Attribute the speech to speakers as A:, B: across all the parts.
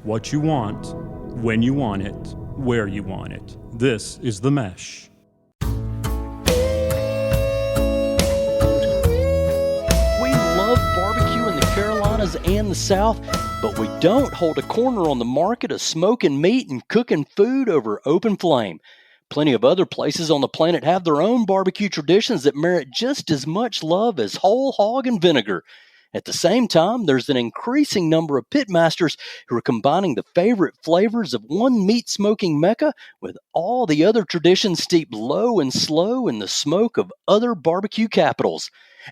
A: what you want, when you want it, where you want it. This is The Mesh.
B: We love barbecue in the Carolinas and the South, but we don't hold a corner on the market of smoking meat and cooking food over open flame. Plenty of other places on the planet have their own barbecue traditions that merit just as much love as whole hog and vinegar. At the same time, there's an increasing number of pitmasters who are combining the favorite flavors of one meat smoking mecca with all the other traditions steeped low and slow in the smoke of other barbecue capitals.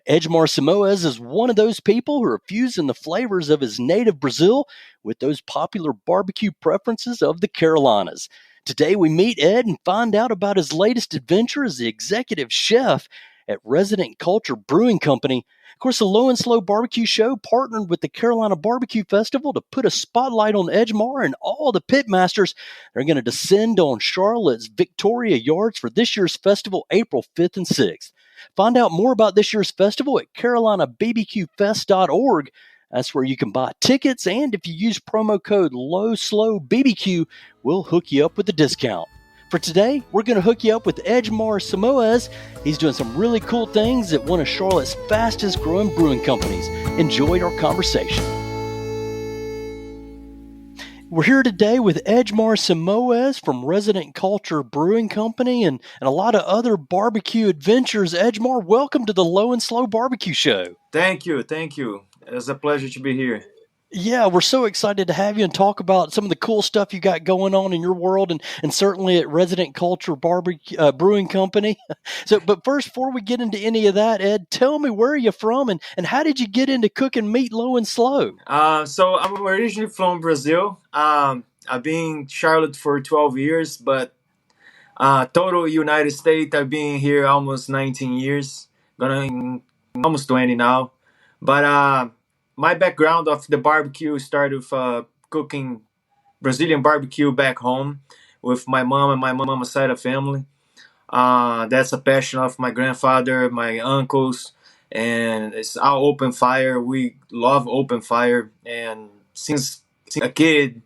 B: Edmar Simoes is one of those people who are fusing the flavors of his native Brazil with those popular barbecue preferences of the Carolinas. Today we meet Ed and find out about his latest adventure as the executive chef at Resident Culture Brewing Company. Of course, the Low and Slow Barbecue Show partnered with the Carolina Barbecue Festival to put a spotlight on Edmar and all the pitmasters. They're going to descend on Charlotte's Victoria Yards for this year's festival, April 5th and 6th. Find out more about this year's festival at carolinabbqfest.org. That's where you can buy tickets, and if you use promo code LOWSLOWBBQ, we'll hook you up with a discount. For today, we're going to hook you up with Edmar Simoes. He's doing some really cool things at one of Charlotte's fastest growing brewing companies. Enjoyed our conversation. We're here today with Edmar Simoes from Resident Culture Brewing Company and a lot of other barbecue adventures. Edmar, welcome to the Low and Slow Barbecue Show.
C: Thank you. It's a pleasure to be here.
B: Yeah, we're so excited to have you and talk about some of the cool stuff you got going on in your world and certainly at Resident Culture Brewing Company. But first, before we get into any of that, Ed, tell me, where are you from and how did you get into cooking meat low and slow?
C: So I'm originally from Brazil. I've been in Charlotte for 12 years, but total United States, I've been here almost 19 years, going almost 20 now. But my background of the barbecue started with cooking Brazilian barbecue back home with my mom and my mama's side of family. That's a passion of my grandfather, my uncles, and it's our open fire. We love open fire, and since a kid,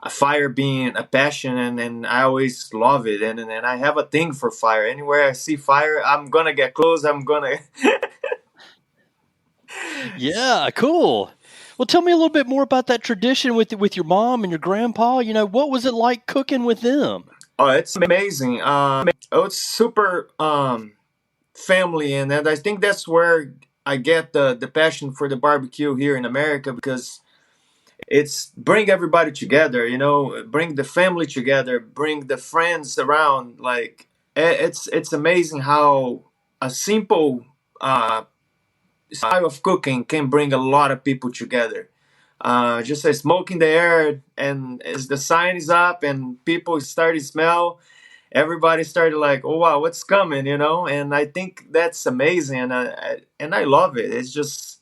C: a fire being a passion, and I always love it, and I have a thing for fire. Anywhere I see fire, I'm gonna get close. I'm gonna.
B: Yeah, cool. Well, tell me a little bit more about that tradition with your mom and your grandpa. You know, what was it like cooking with them?
C: Oh, it's amazing. It's super family, and I think that's where I get the passion for the barbecue here in America, because it's bring everybody together. You know, bring the family together, bring the friends around. Like it's amazing how a simple style of cooking can bring a lot of people together. Just a smoke in the air, and as the sign is up and people start to smell, everybody started like, oh wow, what's coming, you know? And I think that's amazing, and I love it. It's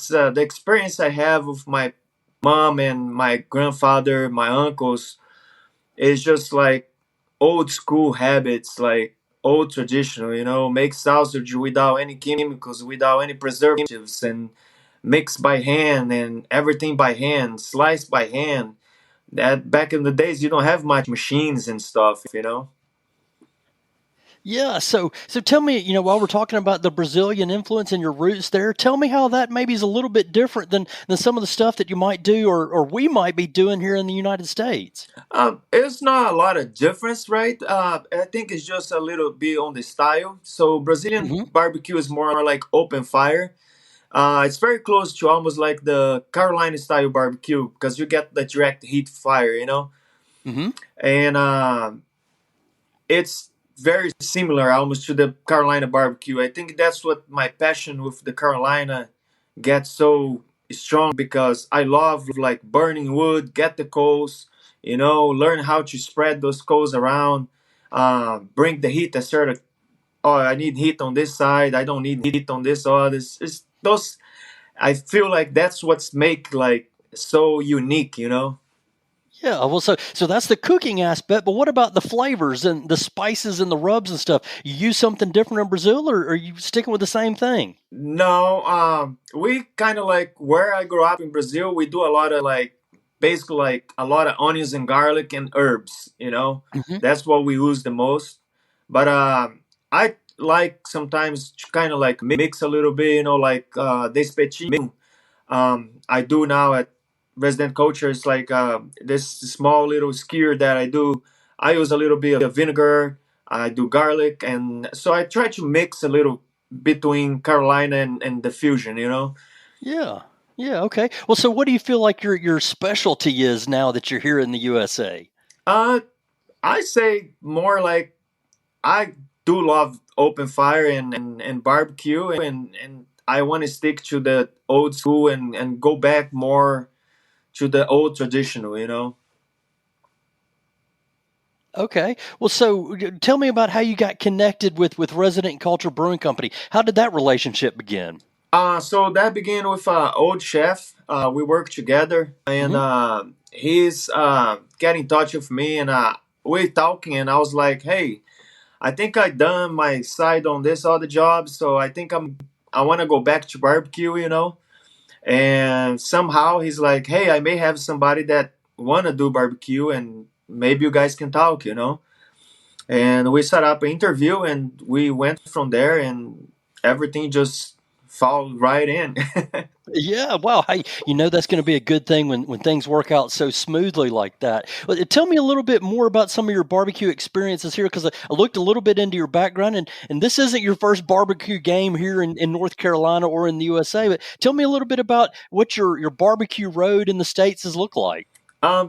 C: the experience I have with my mom and my grandfather, my uncles, is just like old school habits, like old traditional, you know, make sausage without any chemicals, without any preservatives, and mix by hand and everything by hand, slice by hand. That back in the days, you don't have much machines and stuff, you know.
B: Yeah, so tell me, you know, while we're talking about the Brazilian influence and your roots there, tell me how that maybe is a little bit different than some of the stuff that you might do or we might be doing here in the United States.
C: It's not a lot of difference, right? I think it's just a little bit on the style. So Brazilian
B: Mm-hmm.
C: barbecue is more like open fire. It's very close to almost like the Carolina style barbecue, because you get the direct heat fire, you know,
B: Mm-hmm.
C: and it's very similar almost to the Carolina barbecue. I think that's what my passion with the Carolina gets so strong, because I love like burning wood, get the coals, you know, learn how to spread those coals around, bring the heat a certain. Oh, I need heat on this side. I don't need heat on this other. It's those. I feel like that's what's make like so unique, you know.
B: Yeah, well, so that's the cooking aspect, but what about the flavors and the spices and the rubs and stuff? You use something different in Brazil, or are you sticking with the same thing?
C: No, we kind of like where I grew up in Brazil. We do a lot of like basically like a lot of onions and garlic and herbs.
B: Hmm.
C: That's what we use the most. But I like sometimes kind of like mix a little bit. Like despechino. I do now at resident culture. It's like this small little skewer that I do. I use a little bit of vinegar. I do garlic, and so I try to mix a little between Carolina and the fusion.
B: Yeah. Yeah. Okay. Well, so what do you feel like your specialty is now that you're here in the USA?
C: Uh, I say more like I do love open fire and barbecue, and I want to stick to the old school and go back more to the old traditional.
B: Okay. Well, so tell me about how you got connected with Resident Culture Brewing Company. How did that relationship begin?
C: So that began with old chef. We worked together, and
B: Hmm.
C: he's get in touch with me, and we talking, and I was like, "Hey, I think I done my side on this other job, so I want to go back to barbecue. And somehow he's like, "Hey, I may have somebody that want to do barbecue, and maybe you guys can talk. And we set up an interview, and we went from there, and everything just fall right in.
B: Yeah. Wow. Hey, that's going to be a good thing when things work out so smoothly like that. Well, tell me a little bit more about some of your barbecue experiences here, because I looked a little bit into your background, and this isn't your first barbecue game here in North Carolina or in the USA. But tell me a little bit about what your barbecue road in the States has looked like.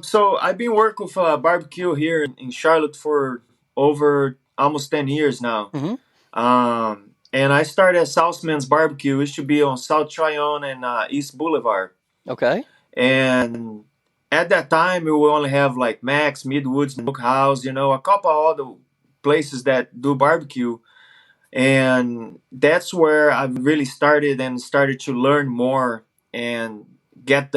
C: So I've been working with barbecue here in Charlotte for over almost 10 years now.
B: Hmm.
C: And I started at Southman's Barbecue. It should be on South Tryon and East Boulevard.
B: Okay.
C: And at that time, we will only have like Max, Midwoods, Smokehouse, a couple of other places that do barbecue. And that's where I really started to learn more and get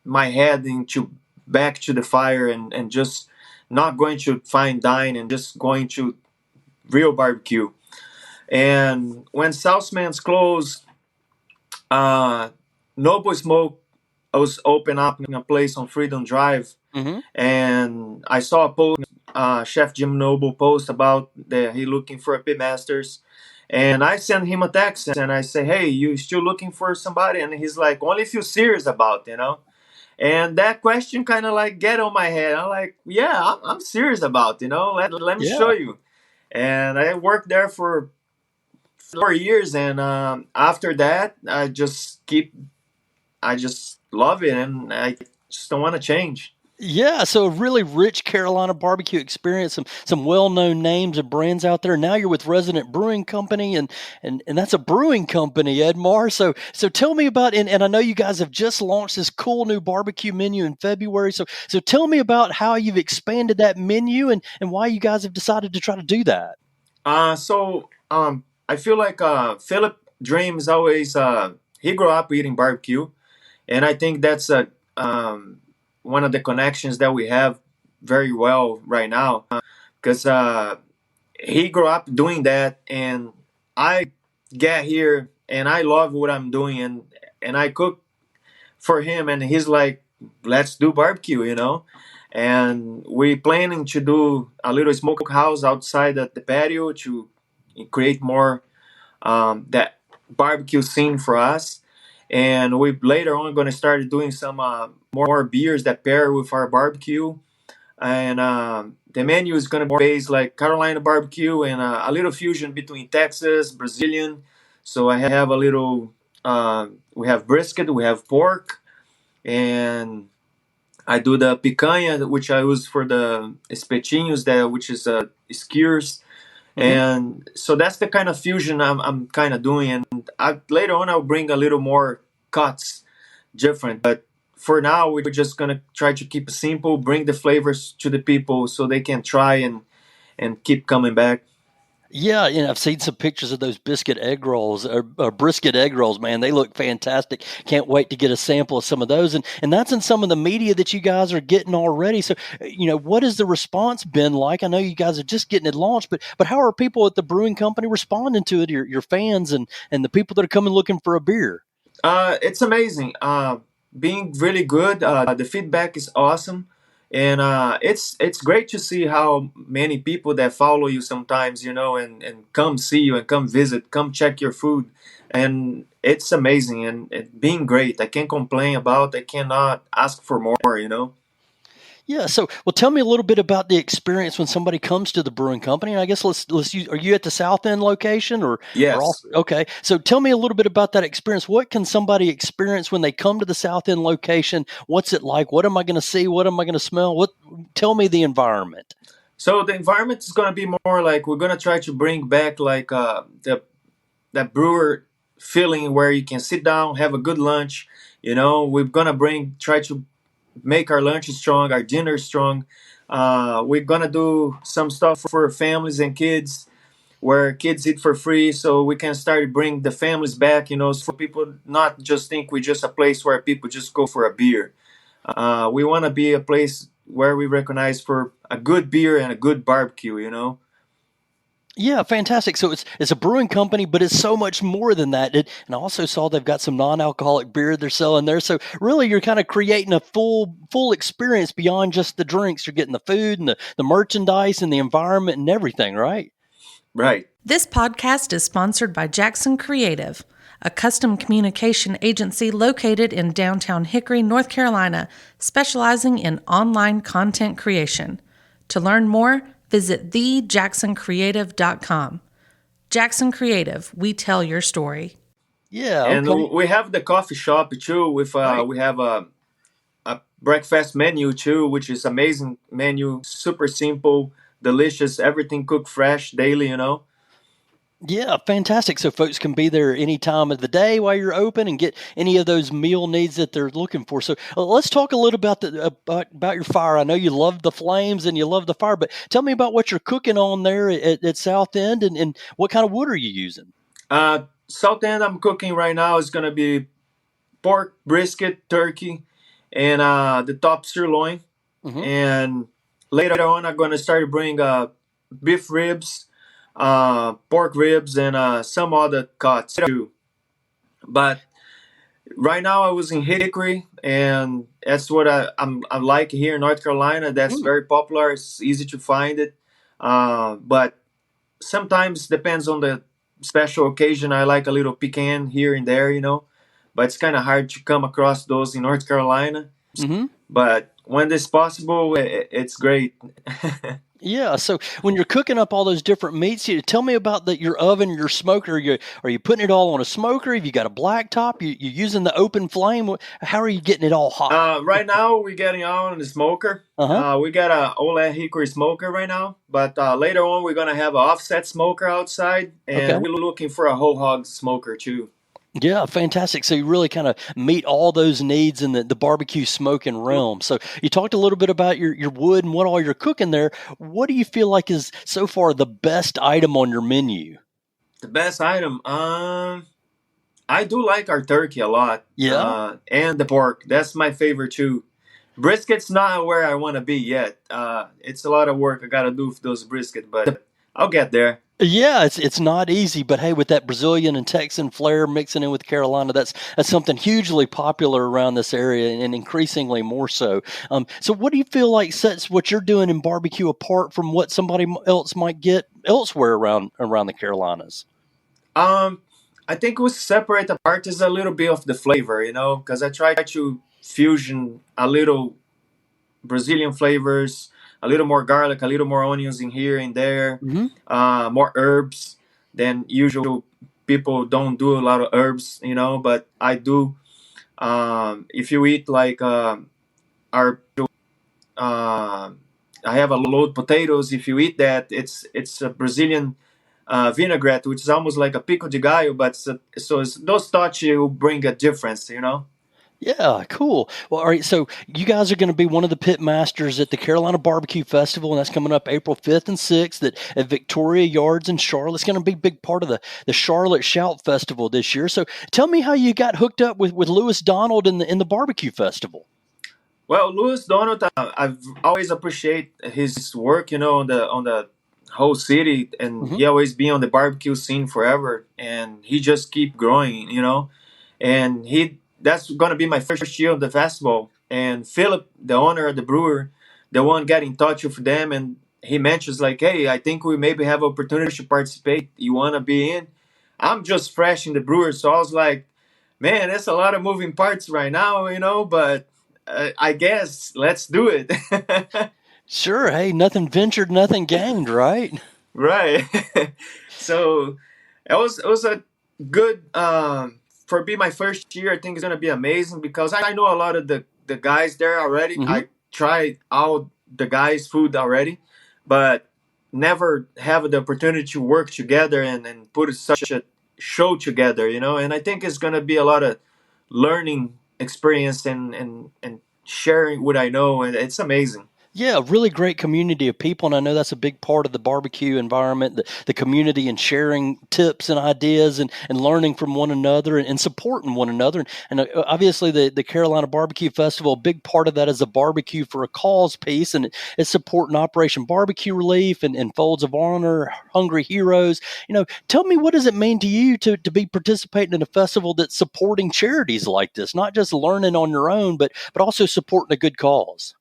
C: my head into back to the fire and just not going to fine dine and just going to real barbecue. And when Southman's closed, uh, Noble Smoke was open up in a place on Freedom Drive,
B: Hmm.
C: and I saw a post, Chef Jim Noble post about that he looking for a pitmasters, and I sent him a text and I say, "Hey, you still looking for somebody?" And he's like, "Only if you're serious about." And that question kind of like get on my head. I'm like, "Yeah, I'm serious about. Let me show
B: Yeah.
C: you." And I worked there for 4 years, and after that, I just love it, and I just don't want to change.
B: Yeah, so a really rich Carolina barbecue experience, some well-known names and brands out there. Now you're with Resident Brewing Company, and that's a brewing company, Edmar. So tell me about, and I know you guys have just launched this cool new barbecue menu in February. So tell me about how you've expanded that menu and why you guys have decided to try to do that.
C: So I feel like Philip Dream is always he grew up eating barbecue, and I think that's one of the connections that we have very well right now, because he grew up doing that, and I get here and I love what I'm doing, and I cook for him, and he's like, "Let's do barbecue. And we planning to do a little smokehouse outside at the patio to create more that barbecue scene for us. And we later on going to start doing some more beers that pair with our barbecue. And the menu is going to be based like Carolina barbecue and a little fusion between Texas, Brazilian. So I have a little, we have brisket, we have pork, and I do the picanha, which I use for the espetinhos, which is skewers.
B: Hmm.
C: And so that's the kind of fusion I'm kind of doing. And later on, I'll bring a little more cuts different. But for now, we're just going to try to keep it simple, bring the flavors to the people so they can try and keep coming back.
B: Yeah, I've seen some pictures of those biscuit egg rolls or brisket egg rolls. Man, they look fantastic. Can't wait to get a sample of some of those. And that's in some of the media that you guys are getting already. So, what has the response been like? I know you guys are just getting it launched, but how are people at the brewing company responding to it? Your fans and the people that are coming looking for a beer.
C: It's amazing. being really good. The feedback is awesome, and it's great to see how many people that follow you sometimes, and come see you and come visit, come check your food, and it's amazing and it being great. I can't complain about. I cannot ask for more.
B: Yeah. So, well, tell me a little bit about the experience when somebody comes to the brewing company. And I guess let's use. Are you at the South End location or
C: Yes.
B: also? Okay. So, tell me a little bit about that experience. What can somebody experience when they come to the South End location? What's it like? What am I going to see? What am I going to smell? What? Tell me the environment.
C: So the environment is gonna be more like we're gonna try to bring back like the that brewer feeling where you can sit down, have a good lunch. We're gonna try to make our lunch strong, our dinner strong. We're gonna do some stuff for families and kids, where kids eat for free, so we can start to bring the families back. So people not just think we're just a place where people just go for a beer. We want to be a place where we recognize for a good beer and a good barbecue.
B: Yeah, fantastic. So it's a brewing company, but it's so much more than that. And I also saw they've got some non-alcoholic beer they're selling there. So really, you're kind of creating a full experience beyond just the drinks. You're getting the food and the merchandise and the environment and everything, right?
C: Right.
D: This podcast is sponsored by Jackson Creative, a custom communication agency located in downtown Hickory, North Carolina, specializing in online content creation. To learn more, visit thejacksoncreative.com. Jackson Creative, we tell your story.
B: Yeah,
C: And
B: okay.
C: we have the coffee shop too. With
B: Right.
C: we have a breakfast menu too, which is amazing menu, super simple, delicious, everything cooked fresh daily.
B: Yeah, fantastic. So folks can be there any time of the day while you're open and get any of those meal needs that they're looking for. So let's talk a little about your fire. I know you love the flames and you love the fire, but tell me about what you're cooking on there at South End and what kind of wood are you using?
C: South End, I'm cooking right now is gonna be pork, brisket, turkey, and the top sirloin.
B: Hmm.
C: And later on, I'm gonna start bring beef ribs, pork ribs, and some other cuts too. But right now, I was in Hickory, and that's what I like here in North Carolina. That's very popular. It's easy to find it, but sometimes depends on the special occasion. I like a little pecan here and there. But it's kind of hard to come across those in North Carolina.
B: Hmm.
C: But when it's possible, it's great.
B: Yeah. So when you're cooking up all those different meats, tell me about your oven, your smoker. Are you putting it all on a smoker? Have you got a black top? You using the open flame? How are you getting it all hot?
C: Right now, we're getting on the smoker.
B: Uh huh.
C: We got a Ola Hickory smoker right now, but later on, we're gonna have an offset smoker outside,
B: Okay.
C: and we're looking for a whole hog smoker too.
B: Yeah, fantastic. So you really kind of meet all those needs in the barbecue smoking realm. So you talked a little bit about your wood and what all you're cooking there. What do you feel like is so far the best item on your menu?
C: The best item, I do like our turkey a lot,
B: Yeah.
C: and the pork. That's my favorite too. Brisket's not where I want to be yet. It's a lot of work I gotta do for those brisket, but I'll get there.
B: Yeah, it's not easy, but hey, with that Brazilian and Texan flair mixing in with Carolina, that's something hugely popular around this area and increasingly more so. So what do you feel like sets what you're doing in barbecue apart from what somebody else might get elsewhere around the Carolinas?
C: Um, I think we separate apart is a little bit of the flavor, because I try to fusion a little Brazilian flavors, a little more garlic, a little more onions in here and there,
B: Hmm.
C: more herbs than usual. People don't do a lot of herbs, but I do. If you eat like our, uh, I have a load potatoes. If you eat that, it's a Brazilian vinaigrette, which is almost like a pico de gallo, but those touch you bring a difference.
B: Yeah, cool. Well, all right. So you guys are going to be one of the pit masters at the Carolina Barbecue Festival, and that's coming up April 5th and 6th at Victoria Yards in Charlotte. It's going to be a big part of the Charlotte Shout Festival this year. So tell me how you got hooked up with Lewis Donald in the barbecue festival.
C: Well, Louis Donald, I've always appreciate his work, on the whole city, and
B: Hmm.
C: he always been on the barbecue scene forever, and he just keep growing. And he that's gonna be my first year of the festival. And Philip, the owner of the brewer, the one got in touch with them, and he mentions like, "Hey, I think we maybe have opportunity to participate. You wanna be in?" I'm just fresh in the brewer, so I was like, "Man, there's a lot of moving parts right now, but I guess let's do it."
B: Sure. Hey, nothing ventured, nothing gained, right?
C: Right. So it was a good for be my first year. I think it's gonna be amazing because I know a lot of the guys there already.
B: Hmm.
C: I tried out the guys' food already, but never have the opportunity to work together and put such a show together. And I think it's gonna be a lot of learning experience and sharing what I know, and it's amazing.
B: Yeah, a really great community of people, and I know that's a big part of the barbecue environment, the community and sharing tips and ideas and learning from one another and supporting one another. And obviously, the Carolina Barbecue Festival, a big part of that is a barbecue for a cause piece, and it's supporting Operation Barbecue Relief and Folds of Honor, Hungry Heroes. Tell me, what does it mean to you to be participating in a festival that's supporting charities like this, not just learning on your own, but also supporting a good cause?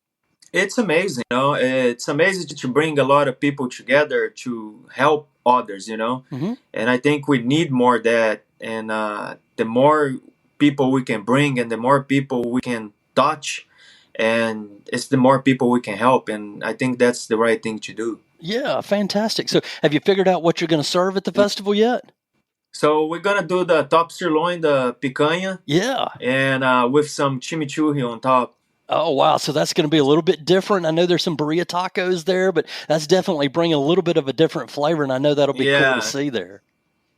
C: It's amazing, it's amazing to bring a lot of people together to help others.
B: Hmm.
C: And I think we need more of that. And the more people we can bring and the more people we can touch, and it's the more people we can help. And I think that's the right thing to do.
B: Yeah, fantastic. So, have you figured out what you're going to serve at the festival yet?
C: So we're gonna do the top sirloin, the picanha,
B: Yeah.
C: and with some chimichurri on top.
B: Oh, wow. So that's going to be a little bit different. I know there's some burrito tacos there, but that's definitely bringing a little bit of a different flavor, and I know that'll be cool to
C: Yeah,
B: see there.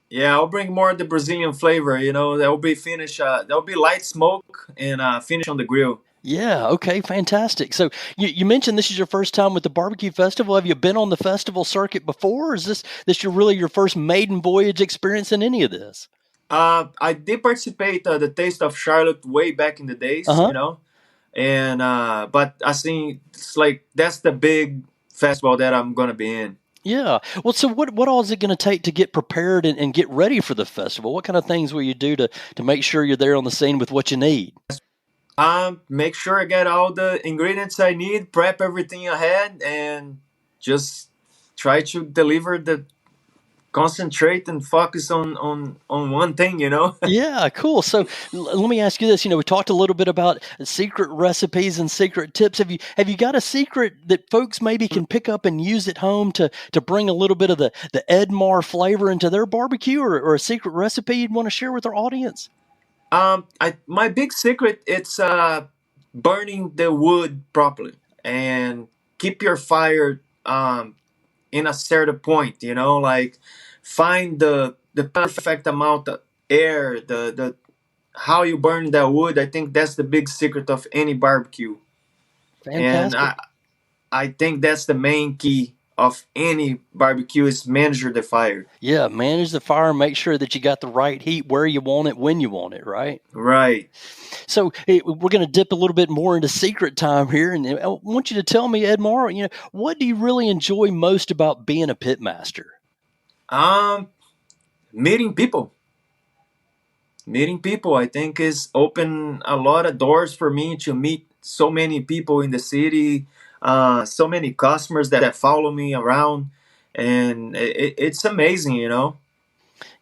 C: yeah, I'll bring more of the Brazilian flavor. That'll be finish. That'll be light smoke and finish on the grill.
B: Yeah. Okay. Fantastic. So you mentioned this is your first time with the barbecue festival. Have you been on the festival circuit before, or is this your first maiden voyage experience in any of this?
C: I did participate the Taste of Charlotte way back in the
B: Uh
C: days,
B: huh.
C: and but I think it's like that's the big festival that I'm gonna be in.
B: Yeah. Well, so what all is it going to take to get prepared and get ready for the festival? What kind of things will you do to make sure you're there on the scene with what you need?
C: Make sure I get all the ingredients I need, prep everything ahead, and just try to deliver the concentrate and focus on one thing.
B: Yeah, cool. So let me ask you this. We talked a little bit about secret recipes and secret tips. Have you got a secret that folks maybe can pick up and use at home to bring a little bit of the Edmar flavor into their barbecue, or a secret recipe you'd want to share with our audience?
C: My big secret it's burning the wood properly and keep your fire in a certain point. Like find the perfect amount of air, the how you burn that wood. I think that's the big secret of any barbecue, and
B: Fantastic.
C: I think that's the main key of any barbecue is manage the fire.
B: Yeah, manage the fire, make sure that you got the right heat where you want it, when you want it, right?
C: Right.
B: So we're going to dip a little bit more into secret time here, and I want you to tell me, Edmar, what do you really enjoy most about being a pitmaster?
C: Um, Meeting people. Meeting people, I think, is open a lot of doors for me to meet so many people in the city, so many customers that follow me around, and it's amazing.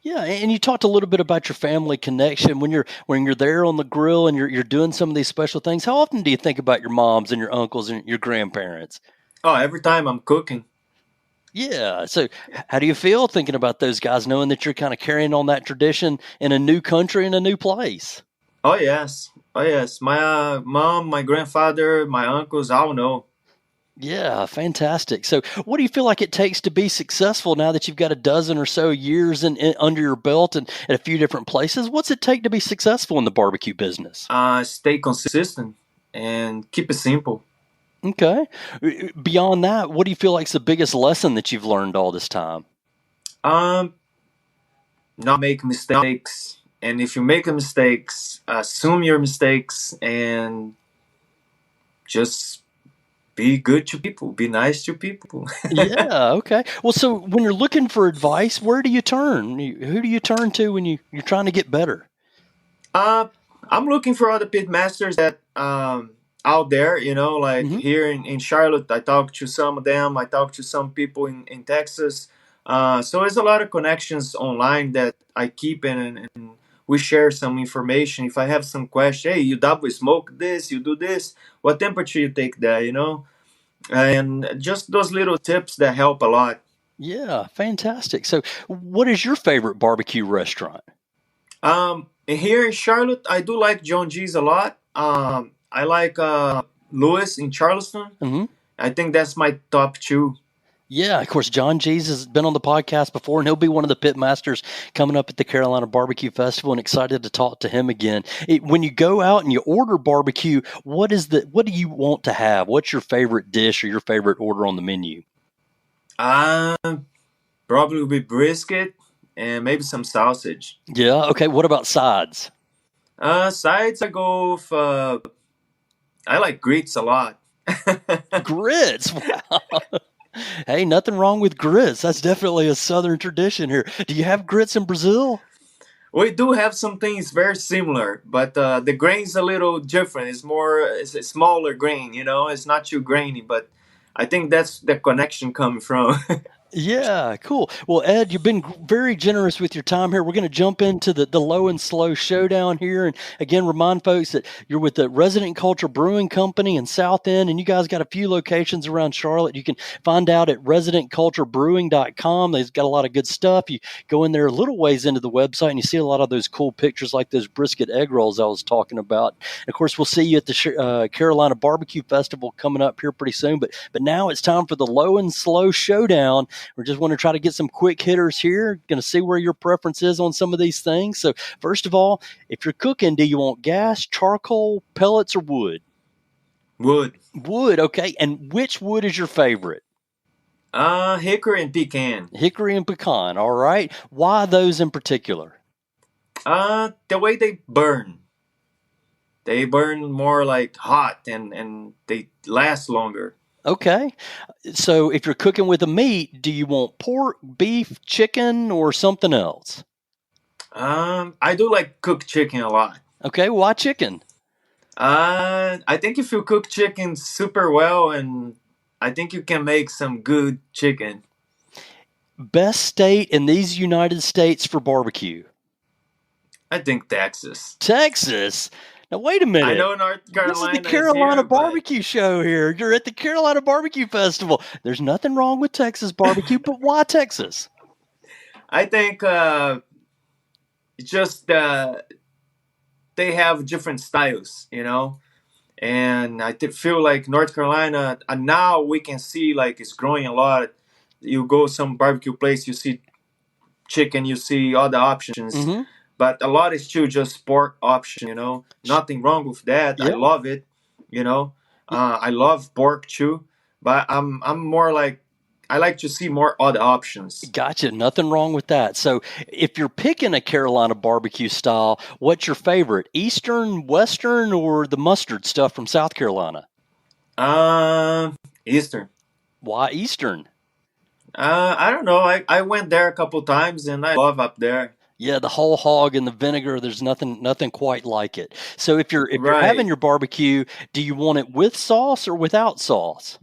B: Yeah, and you talked a little bit about your family connection when you're there on the grill and you're doing some of these special things. How often do you think about your moms and your uncles and your grandparents?
C: Oh, every time I'm cooking.
B: Yeah. So, how do you feel thinking about those guys, knowing that you're kind of carrying on that tradition in a new country and a new place?
C: Oh yes, oh yes. My mom, my grandfather, my uncles, all know.
B: Yeah, fantastic. So, what do you feel like it takes to be successful now that you've got a dozen or so years under your belt and at a few different places? What's it take to be successful in the barbecue business?
C: Stay consistent and keep it simple.
B: Okay. Beyond that, what do you feel like is the biggest lesson that you've learned all this time?
C: Um, Not make mistakes, and if you make a mistakes, assume your mistakes and just be good to people, be nice to people.
B: Yeah. Okay. Well, so when you're looking for advice, where do you turn? Who do you turn to when you're trying to get better?
C: uh, I'm looking for other pit masters that out there, like
B: Hmm.
C: here in Charlotte. I talked to some of them. I talked to some people in Texas. So there's a lot of connections online that I keep in, and we share some information. If I have some question, hey, you double smoke this, you do this, what temperature you take that, and just those little tips that help a lot.
B: Yeah, fantastic. So, what is your favorite barbecue restaurant?
C: Here in Charlotte, I do like John G's a lot. I like Lewis in Charleston.
B: Hmm.
C: I think that's my top two.
B: Yeah, of course, John G's has been on the podcast before, and he'll be one of the pit masters coming up at the Carolina Barbecue Festival, and excited to talk to him again. When you go out and you order barbecue, what do you want to have? What's your favorite dish or your favorite order on the menu?
C: Probably with brisket and maybe some sausage.
B: Yeah, okay. What about sides?
C: Sides, I go with, I like grits a lot.
B: Grits. Wow. Hey, nothing wrong with grits. That's definitely a Southern tradition here. Do you have grits in Brazil?
C: We do have some things very similar, but the grain's a little different. It's a smaller grain, it's not too grainy, but I think that's the connection coming from.
B: Yeah, cool. Well, Ed, you've been very generous with your time here. We're going to jump into the low and slow showdown here. And again, remind folks that you're with the Resident Culture Brewing Company in South End, and you guys got a few locations around Charlotte. You can find out at residentculturebrewing.com. They've got a lot of good stuff. You go in there a little ways into the website, and you see a lot of those cool pictures like those brisket egg rolls I was talking about. And of course, we'll see you at the Carolina Barbecue Festival coming up here pretty soon. But now it's time for the low and slow showdown. We just want to try to get some quick hitters here. Going to see where your preference is on some of these things. So first of all, if you're cooking, do you want gas, charcoal, pellets, or wood?
C: Wood.
B: Wood, okay. And which wood is your favorite?
C: Hickory and pecan.
B: Hickory and pecan, all right. Why those in particular?
C: The way they burn. They burn more like hot and they last longer.
B: Okay. So if you're cooking with a meat, do you want pork, beef, chicken, or something else?
C: I do like cooked chicken a lot.
B: Okay, why chicken?
C: I think if you cook chicken super well, and I think you can make some good chicken.
B: Best state in these United States for barbecue?
C: I think Texas.
B: Texas? Now, wait a minute.
C: I know North Carolina.
B: This is the Carolina
C: here,
B: Barbecue Show here. You're at the Carolina Barbecue Festival. There's nothing wrong with Texas barbecue, but why Texas?
C: I think just they have different styles, and I feel like North Carolina, and now we can see like it's growing a lot. You go some barbecue place, you see chicken, you see other options.
B: Mm-hmm.
C: But a lot is still just pork option, Nothing wrong with that.
B: Yep.
C: I love it, I love pork too. But I'm more like, I like to see more other options.
B: Gotcha. Nothing wrong with that. So if you're picking a Carolina barbecue style, what's your favorite? Eastern, Western, or the mustard stuff from South Carolina?
C: Eastern.
B: Why Eastern?
C: I don't know. I went there a couple times and I love up there.
B: Yeah, the whole hog and the vinegar, there's nothing quite like it. So if you're
C: Right.
B: having your barbecue, do you want it with sauce or without sauce?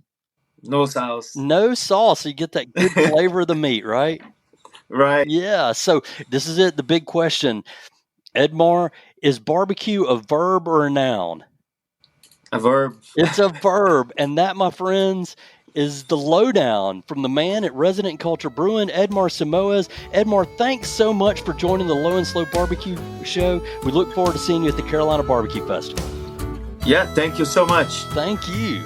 C: No sauce.
B: No sauce, so you get that good flavor of the meat, right?
C: Right.
B: Yeah, so this is it, the big question. Edmar, is barbecue a verb or a noun?
C: A verb.
B: It's a verb, and that, my friends, is the lowdown from the man at Resident Culture Brewing, Edmar Simoes. Edmar, thanks so much for joining the Low and Slow Barbecue Show. We look forward to seeing you at the Carolina Barbecue Festival.
C: Yeah, thank you so much.
B: Thank you.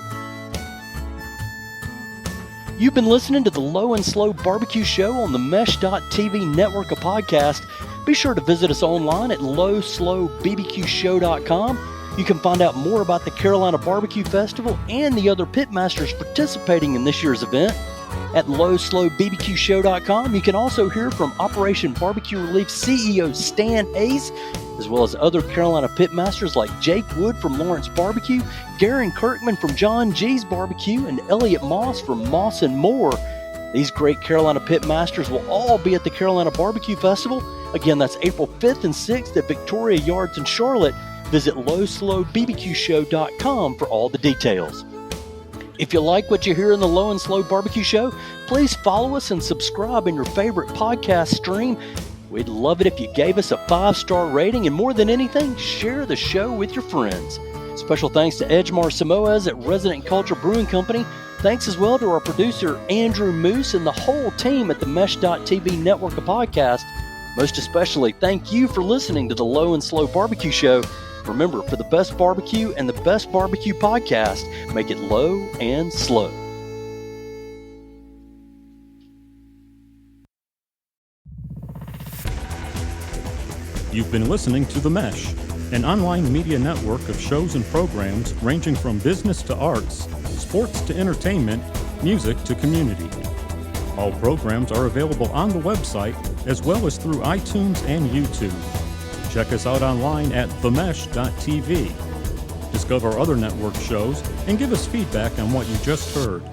B: You've been listening to the Low and Slow Barbecue Show on the Mesh.tv network of podcasts. Be sure to visit us online at lowslowbbqshow.com. You can find out more about the Carolina Barbecue Festival and the other pitmasters participating in this year's event at lowslowbbqshow.com. You can also hear from Operation Barbecue Relief CEO Stan Hayes, as well as other Carolina pitmasters like Jake Wood from Lawrence Barbecue, Garen Kirkman from John G's Barbecue, and Elliot Moss from Moss and More. These great Carolina pitmasters will all be at the Carolina Barbecue Festival. Again, that's April 5th and 6th at Victoria Yards in Charlotte. Visit lowslowbbqshow.com for all the details. If you like what you hear in the Low and Slow Barbecue Show, please follow us and subscribe in your favorite podcast stream. We'd love it if you gave us a 5-star rating, and more than anything, share the show with your friends. Special thanks to Edmar Simoes at Resident Culture Brewing Company. Thanks as well to our producer, Andrew Moose, and the whole team at the Mesh.tv network of podcasts. Most especially, thank you for listening to the Low and Slow Barbecue Show. Remember, for the best barbecue and the best barbecue podcast, make it low and slow.
A: You've been listening to The Mesh, an online media network of shows and programs ranging from business to arts, sports to entertainment, music to community. All programs are available on the website as well as through iTunes and YouTube. Check us out online at themesh.tv. Discover other network shows and give us feedback on what you just heard.